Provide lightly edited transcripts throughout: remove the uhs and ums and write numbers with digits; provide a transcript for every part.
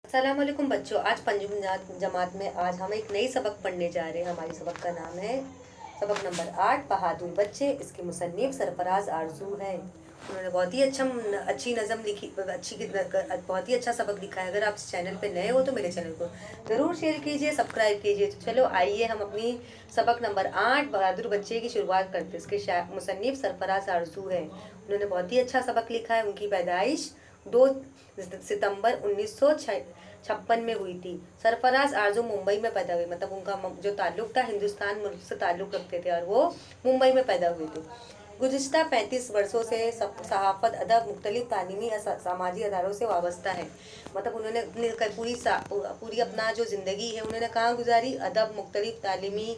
अस्सलाम वालेकुम बच्चों। आज पंचम जमात में आज हम एक नई सबक पढ़ने जा रहे हैं। हमारी सबक का नाम है सबक नंबर 8 बहादुर बच्चे। इसके मुसन्निफ सरफराज आरजू है। उन्होंने बहुत ही अच्छी नज़म लिखी, बहुत ही अच्छा सबक लिखा है। अगर आप इस चैनल पे नए हो तो मेरे चैनल को ज़रूर शेयर कीजिए, सब्सक्राइब कीजिए। तो चलो आइए हम अपनी सबक नंबर 8 बहादुर बच्चे की शुरुआत करते हैं। इसके मुसन्निफ सरफराज आरजू है। उन्होंने बहुत ही अच्छा सबक लिखा है। उनकी पैदाइश 2 सितंबर 1956 में हुई थी। सरफराज आरजू मुंबई में पैदा हुए, मतलब उनका जो ताल्लुक था हिंदुस्तान मुल्क से ताल्लुक रखते थे और वो मुंबई में पैदा हुए थे। गुज़िश्ता 35 वर्षों से सहाफ़त, अदब, मुख्तलिफ तालीमी या सामाजिक अदारों से वाबस्ता है। मतलब उन्होंने अपनी पूरी अपना जो ज़िंदगी है उन्होंने कहाँ गुजारी? अदब, मुख्तलिफ तालीमी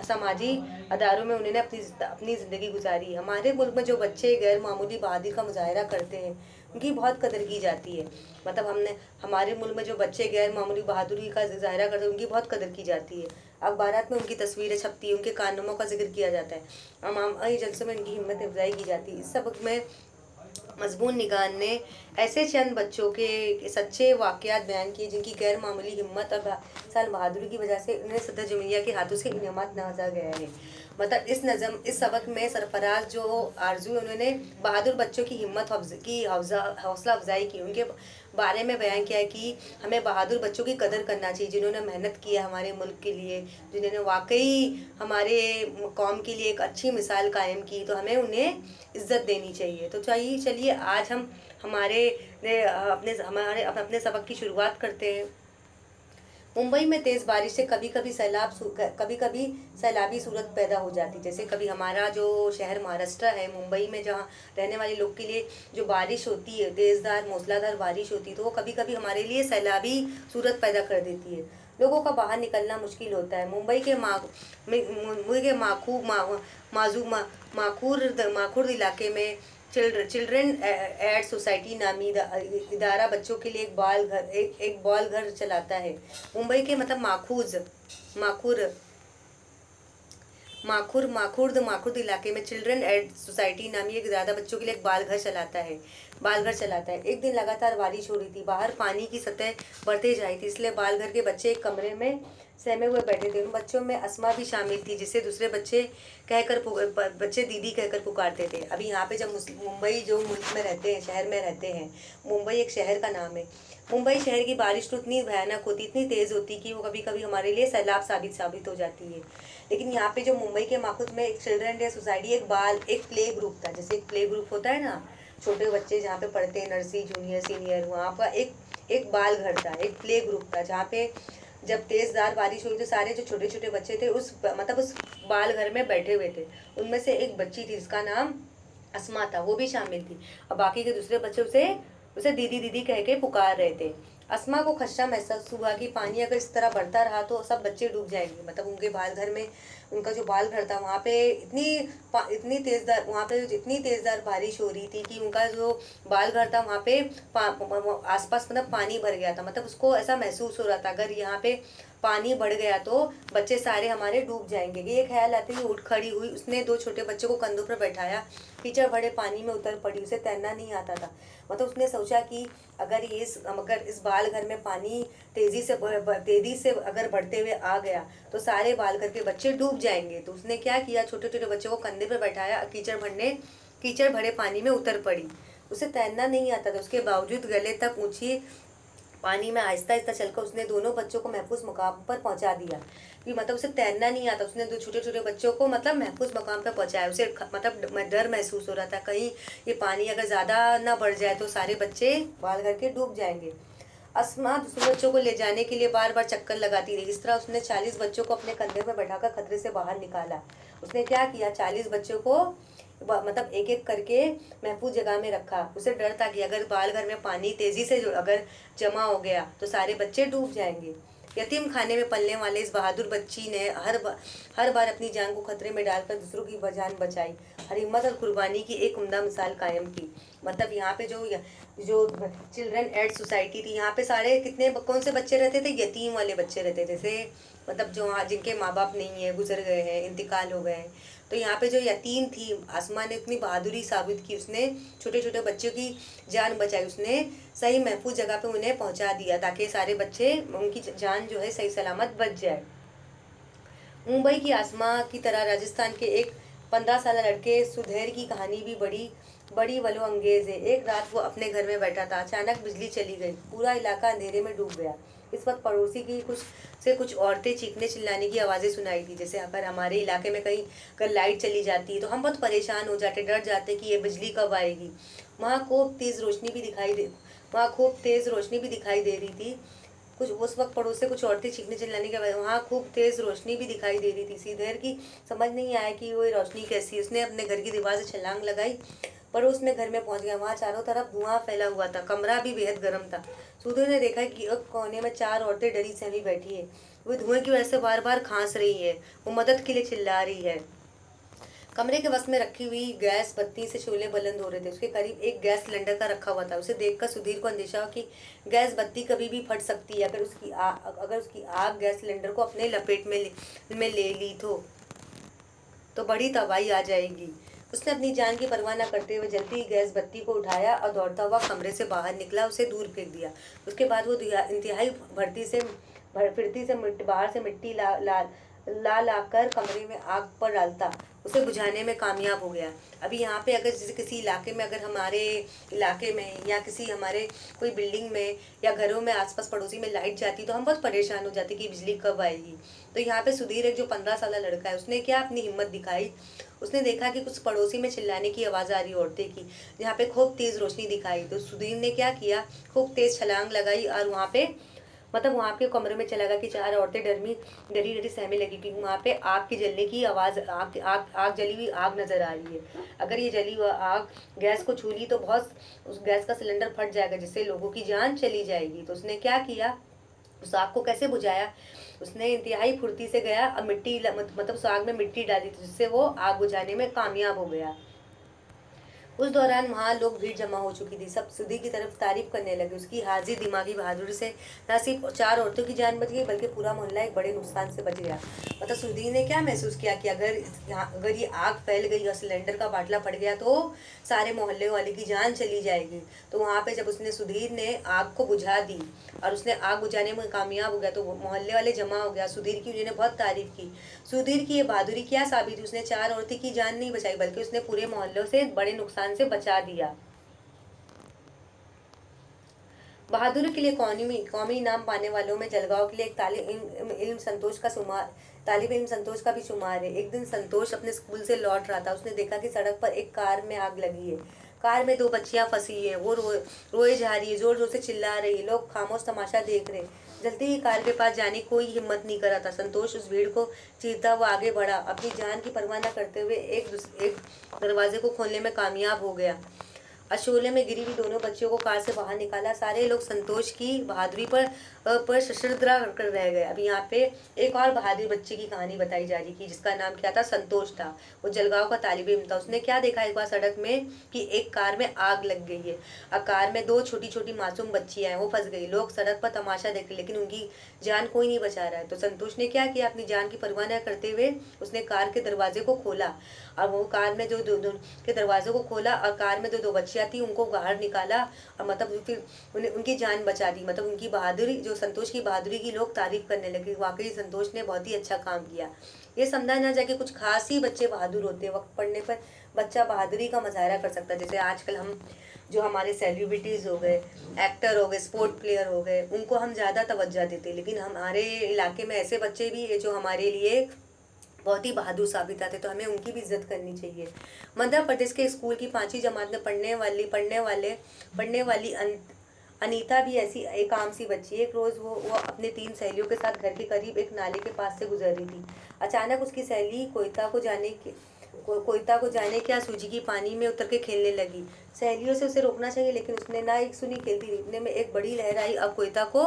सामाजी अदारों में उन्होंने अपनी ज़िंदगी गुजारी। हमारे मुल्क में जो बच्चे गैर मामूली बहादुरी का मुजाहरा करते हैं उनकी बहुत कदर की जाती है। मतलब हमारे मुल्क में जो बच्चे गैर मामूली बहादुरी का मुजाहरा करते हैं उनकी बहुत कदर की जाती है। अखबारात में उनकी तस्वीरें छपती है, उनके कारनामों का जिक्र किया जाता है, आमाई जलसों में उनकी हिम्मत अफजाई की जाती है। इस सबक में मजबून निगान ने ऐसे चंद बच्चों के सच्चे वाक़यात बयान किए जिनकी गैर मामूली हिम्मत और साल बहादुरी की वजह से उन्हें सदर जमहूरिया के हाथों से इनामत नवाजा गया है। मतलब इस सबक में सरफराज जो आरजू उन्होंने बहादुर बच्चों की हौसला अफजाई की, उनके बारे में बयान किया है कि हमें बहादुर बच्चों की कदर करना चाहिए जिन्होंने मेहनत की है हमारे मुल्क के लिए, जिन्होंने वाकई हमारे कौम के लिए एक अच्छी मिसाल कायम की, तो हमें उन्हें इज्जत देनी चाहिए। तो चलिए आज हम हमारे अपने सबक की शुरुआत करते हैं। मुंबई में तेज़ बारिश से कभी कभी सैलाबी सूरत पैदा हो जाती। जैसे कभी हमारा जो शहर महाराष्ट्र है, मुंबई में जहाँ रहने वाले लोग के लिए जो बारिश होती है, तेज़दार मूसलाधार बारिश होती है, तो वो कभी कभी हमारे लिए सैलाबी सूरत पैदा कर देती है। लोगों का बाहर निकलना मुश्किल होता है। मुंबई के माखूर इलाके में चिल्ड्रन एड सोसाइटी नामी इदारा बच्चों के लिए एक बाल घर चलाता है। मुंबई के मतलब माखूर माखुर्द इलाके में चिल्ड्रन एड सोसाइटी नामी एक ज़्यादा बच्चों के लिए एक बाल घर चलाता है। एक दिन लगातार बारिश हो रही थी, बाहर पानी की सतह बढ़ते जा रही थी, इसलिए बाल घर के बच्चे एक कमरे में सहमे हुए बैठे थे। उन बच्चों में अस्मा भी शामिल थी, जिसे दूसरे बच्चे दीदी कहकर पुकारते थे। अभी यहाँ पे जब मुंबई जो मुल्क में रहते हैं, शहर में रहते हैं, मुंबई एक शहर का नाम है। मुंबई शहर की बारिश तो इतनी भयानक होती, इतनी तेज़ होती कि वो कभी कभी हमारे लिए सैलाब साबित हो जाती है। लेकिन यहाँ पे जो मुंबई के माखुद में एक चिल्ड्रन डे सोसाइटी एक प्ले ग्रुप था। जैसे एक प्ले ग्रुप होता है ना, छोटे बच्चे जहाँ पे पढ़ते हैं, नर्सरी जूनियर सीनियर, वहाँ पर एक बाल घर था, एक प्ले ग्रुप था, जहाँ पे जब तेज़दार बारिश हुई तो सारे जो छोटे छोटे बच्चे थे उस बाल घर में बैठे हुए थे। उनमें से एक बच्ची थी जिसका नाम अस्मा था, वो भी शामिल थी, और बाकी के दूसरे बच्चे उसे उसे दीदी दीदी कह के पुकार रहे थे। अस्मा को खदशा महसूस हुआ कि पानी अगर इस तरह बढ़ता रहा तो सब बच्चे डूब जाएंगे। मतलब उनके बाल घर में, उनका जो बाल घर था वहाँ पे इतनी तेज़दार बारिश हो रही थी कि उनका जो बाल घर था वहाँ पे आसपास मतलब पानी भर गया था। मतलब उसको ऐसा महसूस हो रहा था अगर यहाँ पे पानी बढ़ गया तो बच्चे सारे हमारे डूब जाएंगे। ये ख्याल आते ही उठ खड़ी हुई, उसने 2 छोटे बच्चों को कंधों पर बैठाया, कीचड़ भरे पानी में उतर पड़ी। उसे तैरना नहीं आता था। मतलब उसने सोचा कि अगर इस बाल घर में पानी तेजी से अगर बढ़ते हुए आ गया तो सारे बाल घर के बच्चे डूब जाएंगे। तो उसने क्या किया, छोटे छोटे बच्चों को कंधे पर बैठाया, कीचड़ भरे पानी में उतर पड़ी। उसे तैरना नहीं आता था, उसके बावजूद गले तक ऊंची पानी में आहिस्ता आहिस्ता चलकर उसने दोनों बच्चों को महफूज मुकाम पर पहुंचा दिया। कि मतलब उसे तैरना नहीं आता, उसने 2 छोटे छोटे बच्चों को मतलब महफूज मुकाम पर पहुंचाया। उसे मतलब डर महसूस हो रहा था कहीं ये पानी अगर ज़्यादा ना बढ़ जाए तो सारे बच्चे बाल घर के डूब जाएंगे। अस्मा दूसरे बच्चों को ले जाने के लिए बार बार चक्कर लगाती रही। इस तरह उसने 40 बच्चों को अपने कंधे पर बैठाकर खतरे से बाहर निकाला। उसने क्या किया, 40 बच्चों को मतलब एक एक करके महफूज जगह में रखा। उसे डर था कि अगर बाल घर में पानी तेजी से अगर जमा हो गया तो सारे बच्चे डूब जाएंगे। यतीम खाने में पलने वाले इस बहादुर बच्ची ने हर बार अपनी जान को खतरे में डालकर दूसरों की जान बचाई, हर हिम्मत और कुर्बानी की एक उम्दा मिसाल कायम की। मतलब यहाँ पे जो चिल्ड्रन एड सोसाइटी थी, यहाँ पे सारे कौन से बच्चे रहते थे? यतीम वाले बच्चे रहते थे। जैसे मतलब जो जिनके माँ बाप नहीं है, गुजर गए हैं, इंतकाल हो गए हैं, तो यहाँ पे जो यतीम थी, आसमा ने इतनी बहादुरी साबित की, उसने छोटे छोटे बच्चों की जान बचाई, उसने सही महफूज जगह पे उन्हें पहुँचा दिया ताकि सारे बच्चे उनकी जान जो है सही सलामत बच जाए। मुंबई की आसमा की तरह राजस्थान के एक 15 साल लड़के सुधैर की कहानी भी बड़ी बड़ी वलो अंगेज है। एक रात वो अपने घर में बैठा था, अचानक बिजली चली गई, पूरा इलाका अंधेरे में डूब गया। इस वक्त पड़ोसी की कुछ औरतें चीखने चिल्लाने की आवाज़ें सुनाई थी। जैसे अगर हमारे इलाके में कहीं अगर लाइट चली जाती है तो हम बहुत परेशान हो जाते, डर जाते कि ये बिजली कब आएगी। वहाँ खूब तेज़ रोशनी भी दिखाई दे वहाँ खूब तेज़ रोशनी भी दिखाई दे रही थी। कुछ उस वक्त पड़ोस से कुछ औरतें चीखने चिल्लाने के बाद वहाँ खूब तेज़ रोशनी भी दिखाई दे रही थी। सीधेर की समझ नहीं आया कि वो रोशनी कैसी है। उसने अपने घर की दीवार से छलांग लगाई, पड़ोस में घर में पहुंच गया। वहाँ चारों तरफ धुआं फैला हुआ था, कमरा भी बेहद गर्म था। सुधीर ने देखा कि एक कोने में 4 औरतें डरी सहमी बैठी है। वो धुएं की वजह से बार बार खांस रही है, वो मदद के लिए चिल्ला रही है। कमरे के वस्त में रखी हुई गैस बत्ती से शोले बुलंद हो रहे थे। उसके करीब एक गैस सिलेंडर का रखा हुआ था। उसे देखकर सुधीर को अंदेशा हो कि गैस बत्ती कभी भी फट सकती है। अगर उसकी आग गैस सिलेंडर को अपने लपेट में ले ली तो बड़ी तबाही आ जाएगी। उसने अपनी जान की परवाह न करते हुए जल्दी ही गैस बत्ती को उठाया और दौड़ता हुआ कमरे से बाहर निकला, उसे दूर फेंक दिया। उसके बाद वो इंतहाई फिरती से बाहर से मिट्टी ला कर कमरे में आग पर डालता, उसे बुझाने में कामयाब हो गया। अभी यहाँ पे अगर जैसे किसी इलाके में, अगर हमारे इलाके में या किसी हमारे कोई बिल्डिंग में या घरों में आसपास पड़ोसी में लाइट जाती तो हम बहुत परेशान हो जाते कि बिजली कब आएगी। तो यहाँ पे सुधीर एक जो 15 साल लड़का है, उसने क्या अपनी हिम्मत दिखाई। उसने देखा कि कुछ पड़ोसी में चिल्लाने की आवाज़ आ रही औरतें की, जहाँ पे खूब तेज़ रोशनी दिखाई। तो सुधीर ने क्या किया, खूब तेज़ छलांग लगाई और वहाँ पे वहाँ के कमरे में चला गया कि 4 औरतें डरी डरी सहमे लगी क्योंकि वहाँ पे आग की जलने की आवाज़, आग जली हुई आग नज़र आ रही है। अगर ये जली हुई आग गैस को छू ली तो बहुत उस गैस का सिलेंडर फट जाएगा, जिससे लोगों की जान चली जाएगी। तो उसने क्या किया, उस आग को कैसे बुझाया। उसने इंतहाई फुर्ती से गया और मतलब उस आग में मिट्टी डाली थी, जिससे वो आग बुझाने में कामयाब हो गया। उस दौरान वहाँ लोग भीड़ जमा हो चुकी थी। सब सुधी की तरफ तारीफ करने लगे। उसकी हाजिर दिमागी बहादुरी से न सिर्फ 4 औरतों की जान बच गई बल्कि पूरा मोहल्ला एक बड़े नुकसान से बच गया। मतलब सुधी ने क्या महसूस किया कि अगर ये आग फैल गई और सिलेंडर का बाटला फट गया तो सारे मोहल्ले वाले की जान चली जाएगी। तो वहाँ पे जब उसने सुधीर ने आग को बुझा दी और उसने आग बुझाने में कामयाब हो गया तो मोहल्ले वाले जमा हो गया। सुधीर की उन्होंने बहुत तारीफ की। सुधीर की ये बहादुरी क्या साबित हुई, उसने 4 औरतें की जान नहीं बचाई बल्कि उसने पूरे मोहल्लों से बड़े नुकसान से बचा दिया। बहादुरी के लिए कौमी इनाम पाने वालों में जलगांव के लिए एक तालिब इल्म संतोष का भी शुमार है। एक दिन संतोष अपने स्कूल से लौट रहा था। उसने देखा कि सड़क पर एक कार में आग लगी है। कार में 2 बच्चियां फंसी हैं। वो रोए जा रही है, जोर जोर से चिल्ला रही है। लोग खामोश तमाशा देख रहे। जल्दी ही कार के पास जाने कोई हिम्मत नहीं कर रहा था। संतोष उस भीड़ को चीरता हुआ आगे बढ़ा, अपनी जान की परवाह न करते हुए एक दरवाजे को खोलने में कामयाब हो गया। शोले में गिरी हुई दोनों बच्चियों को कार से बाहर निकाला। सारे लोग संतोष की बहादुरी पर सशर्द्रा कर रह गए। अब यहाँ पे एक और बहादुर बच्चे की कहानी बताई जा रही थी, जिसका नाम क्या था, संतोष था। वो जलगांव का तालिब इल्म था। उसने क्या देखा एक बार सड़क में कि एक कार में आग लग गई है और कार में 2 छोटी छोटी मासूम बच्चियां हैं, वो फंस गई। लोग सड़क पर तमाशा देख रहे लेकिन उनकी जान कोई नहीं बचा रहा है। तो संतोष ने क्या किया, अपनी जान की परवाह न करते हुए उसने कार के दरवाजे को खोला और वो कार में जो दो के दरवाजे को खोला और कार में जो 2 बच्चियां थी उनको बाहर निकाला और मतलब फिर उनकी जान बचा दी। मतलब उनकी बहादुरी, जो संतोष की बहादुरी की लोग तारीफ करने लगे। वाकई संतोष ने बहुत ही अच्छा काम किया। ये समझा ना जाए कि कुछ खास ही बच्चे बहादुर होते हैं। वक्त पड़ने पर बच्चा बहादुरी का मुजाहरा कर सकता है। जैसे आजकल हम जो हमारे सेलिब्रिटीज़ हो गए, एक्टर हो गए, स्पोर्ट प्लेयर हो गए, उनको हम ज़्यादा तवज्जो देते हैं। लेकिन हमारे इलाके में ऐसे बच्चे भी है जो हमारे लिए बहुत ही बहादुर साबित आते, तो हमें उनकी भी इज्जत करनी चाहिए। मध्य प्रदेश के स्कूल की 5वीं जमात में पढ़ने वाली अनीता भी ऐसी एक आम सी बच्ची है। एक रोज़ वो अपने 3 सहेलियों के साथ घर के करीब एक नाले के पास से गुजर रही थी। अचानक उसकी सहेली कोयता को जाने क्या सूझी कि पानी में उतर के खेलने लगी। सहेलियों से उसे रोकना चाहिए लेकिन उसने ना एक सुनी। खेलती रही। इतने में एक बड़ी लहर आई और कोयता को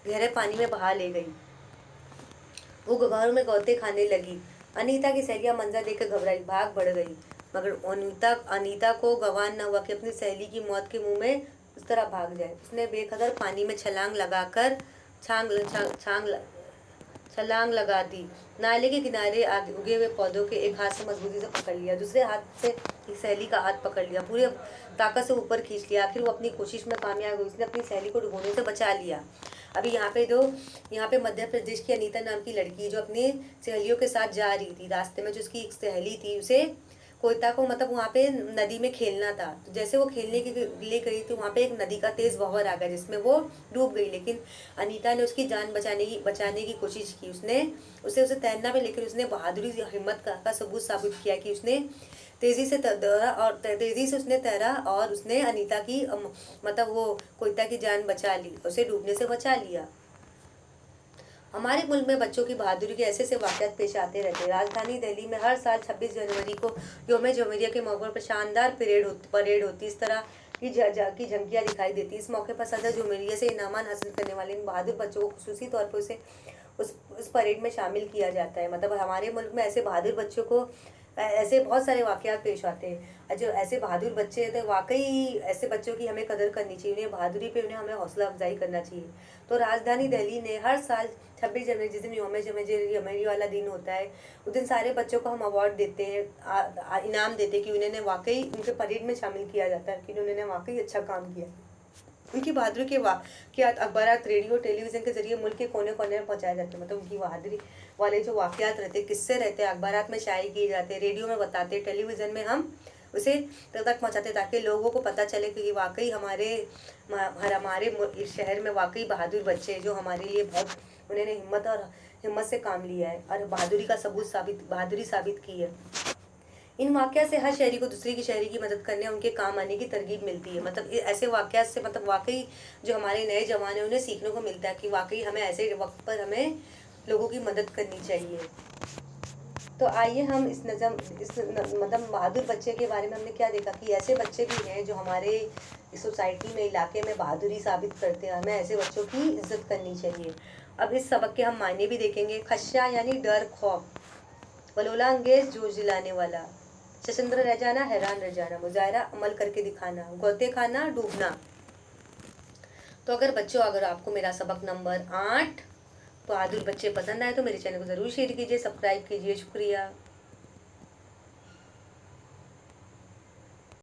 गहरे पानी में बहा ले गई। वो गुब्बारों में गौते खाने लगी। अनीता की सहेलियां मंजर देखकर घबराई, भाग बढ़ गई। मगर अनीता को गवान न हुआ कि अपनी सहेली की मौत के मुंह में उस तरह भाग जाए। उसने बेखबर पानी में छलांग लगाकर छांग छलांग लगा दी, नाले के किनारे आगे उगे हुए पौधों के एक हाथ से मजबूती से पकड़ लिया, दूसरे हाथ से सहेली का हाथ पकड़ लिया, पूरे ताकत से ऊपर खींच लिया। आखिर वो अपनी कोशिश में कामयाब हुई, उसने अपनी सहेली को डूबने से बचा लिया। अभी यहाँ पे मध्य प्रदेश की अनीता नाम की लड़की जो अपनी सहेलियों के साथ जा रही थी, रास्ते में जो उसकी एक सहेली थी, उसे कोयता को मतलब वहाँ पे नदी में खेलना था। तो जैसे वो खेलने के लिए गई तो वहाँ पे एक नदी का तेज बहाव आ गया जिसमें वो डूब गई। लेकिन अनीता ने उसकी जान बचाने की कोशिश की। उसने उसे तैरना भी, लेकिन उसने बहादुरी हिम्मत का सबूत साबित किया कि उसने तेजी से उसने तैरा और उसने अनीता की मतलब वो कोयता की जान बचा ली, उसे डूबने से बचा लिया। हमारे मुल्क में बच्चों की बहादुरी के ऐसे वाक़यात पेश आते रहते हैं। राजधानी दिल्ली में हर साल 26 जनवरी को योम जमहूरिया के मौके पर शानदार परेड होती। इस तरह की झंकियाँ दिखाई देती। इस मौके पर सदर जमहूरिया से इनामान हासिल करने वाले इन बहादुर बच्चों को खुसूसी तौर पर उस परेड में शामिल किया जाता है। मतलब हमारे मुल्क में ऐसे बहादुर बच्चों को ऐसे बहुत सारे वाक़यात पेश आते हैं। जो ऐसे बहादुर बच्चे हैं तो वाकई ऐसे बच्चों की हमें कदर करनी चाहिए, उन्हें बहादुरी पे उन्हें हमें हौसला अफजाई करना चाहिए। तो राजधानी दिल्ली ने हर साल 26 जनवरी, जिस दिन योम जमहूरिया वाला दिन होता है, उस दिन सारे बच्चों को हम अवार्ड देते हैं, इनाम देते हैं कि उन्होंने वाकई उनके परेड में शामिल किया जाता है कि उन्होंने वाकई अच्छा काम किया। उनकी बहादुरी के वाक़यात अखबार, रेडियो, टेलीविज़न के जरिए मुल्क के कोने कोने में पहुँचाए जाते हैं। मतलब उनकी बहादुरी वाले जो वाक़यात रहते हैं, किस्से रहते हैं, अखबार में शाये किए जाते हैं, रेडियो में बताते, टेलीविज़न में हम उसे तक पहुँचाते ताकि लोगों को पता चले कि वाकई हमारे इस शहर में वाकई बहादुर बच्चे हैं जो हमारे लिए बहुत उन्होंने हिम्मत से काम लिया है और बहादुरी साबित की है। इन वाक़यात से हर शहरी को दूसरे की शहरी की मदद करने, उनके काम आने की तरगीब मिलती है। मतलब ऐसे वाक़यात से मतलब वाकई जो हमारे नए जवान हैं उन्हें सीखने को मिलता है कि वाकई हमें ऐसे वक्त पर हमें लोगों की मदद करनी चाहिए। तो आइए हम मतलब बहादुर बच्चे के बारे में हमने क्या देखा कि ऐसे बच्चे भी हैं जो हमारे सोसाइटी में, इलाके में बहादुरी साबित करते हैं। हमें ऐसे बच्चों की इज्जत करनी चाहिए। अब इस सबक के हम मायने भी देखेंगे। खदशा यानी डर, खौफ, बलोला अंगेज, जोश दिलाने वाला, शशंद्र रह जाना, हैरान रह जाना, मुजाहरा, अमल करके दिखाना, गौते खाना, डूबना। तो अगर आपको मेरा सबक नंबर 8 बहादुर बच्चे पसंद आए तो मेरे चैनल को ज़रूर शेयर कीजिए, सब्सक्राइब कीजिए। शुक्रिया।